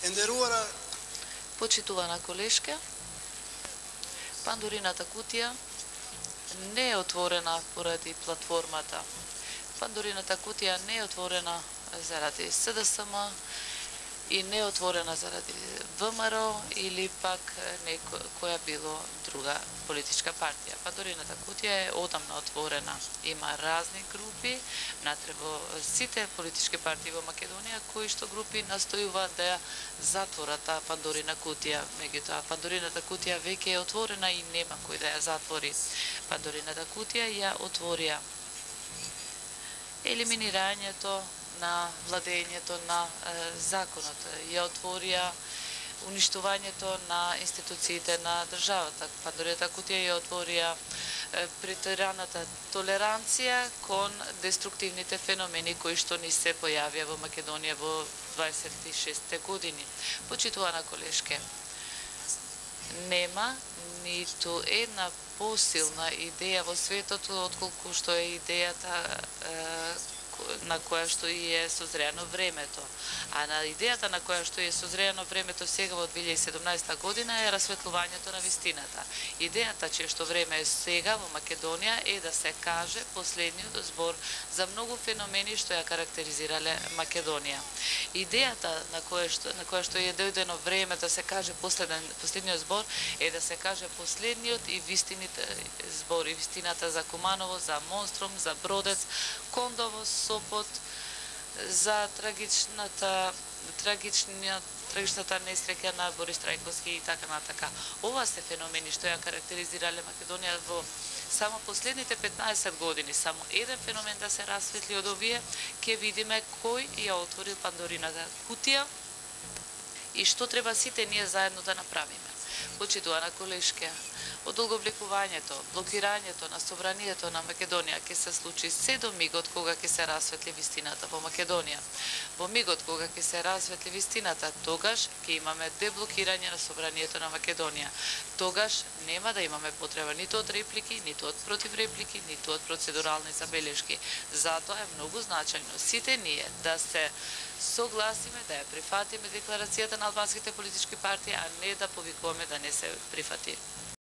E nderuara, Почитувана колешке, Пандорината кутија не е отворена поради платформата. Пандорината кутија не е отворена заради СДСМ и не е отворена заради ВМРО или пак некоја било друга политичка партија. Пандорината кутија е одамна отворена. Има разни групи, внатре во сите политички партии во Македонија, кои што групи настојуваат да ја затворат таа Пандорина кутија. Меѓутоа, Пандорината кутија веќе е отворена и нема кој да ја затвори. Пандорината кутија ја отворија елиминирањето на владењето на законот, ја отворија уништувањето на институциите на државата. Пандорината кутија ја отворија претераната толеранција кон деструктивните феномени кои што ни се појавија во Македонија во 26 години. Почитувана колешке, нема ниту една посилна идеја во светот отколку што е идејата на која што и е созреано времето. А на идејата на која што е созреано времето сега во 2017 година е расветлувањето на вистината. Идејата че што време е сега во Македонија е да се каже последниот збор за многу феномени што ја карактеризирале Македонија. Идејата на која што е дојдено време да се каже последниот збор е да се каже последниот и вистините збори, вистината за Куманово, за Монструм, за Бродец, Кондово, Сопот, за трагичната несреќа на Борис Трајковски и така натака. Ова се феномени што ја карактеризирале Македонија во само последните 15 години. Само еден феномен да се расветли од овие, ќе видиме кој ја отворил Пандорината кутија и што треба сите ние заедно да направиме. Почитувана колешке, одолговлекувањето, блокирањето на собранието на Македонија ќе се случи се до мигот кога ќе се расветли вистината во Македонија. Во мигот кога ќе се расветли вистината, тогаш ќе имаме деблокирање на собранието на Македонија. Тогаш нема да имаме потреба ниту од реплики, ниту од противреплики, ниту од процедурални забелешки. Затоа е многу значајно сите ние да се согласиме, да ја прифатиме декларацијата на албанските политички партии, а не да повикуваме да не се прифати.